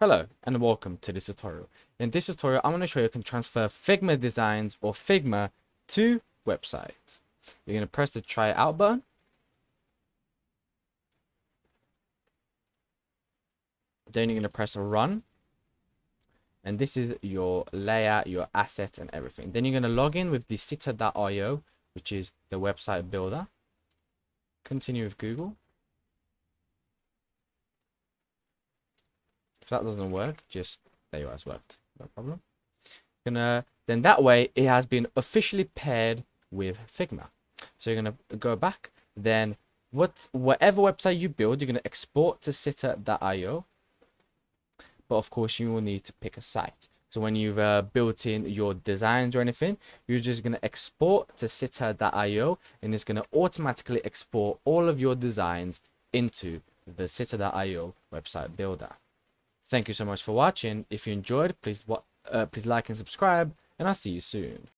Hello and welcome to this tutorial. In this tutorial, I'm going to show you how you can transfer Figma designs or Figma to website. You're going to press the try out button. Then you're going to press run. And this is your layout, your asset and everything. Then you're going to log in with the sitter.io, which is the website builder. Continue with Google. If that doesn't work, just there you are, it's worked. No problem. Then that way it has been officially paired with Figma. So you're gonna go back. Then whatever website you build, you're gonna export to sitter.io. But of course, you will need to pick a site. So when you've built in your designs or anything, you're just gonna export to sitter.io, and it's gonna automatically export all of your designs into the sitter.io website builder. Thank you so much for watching. If you enjoyed, please like and subscribe, and I'll see you soon.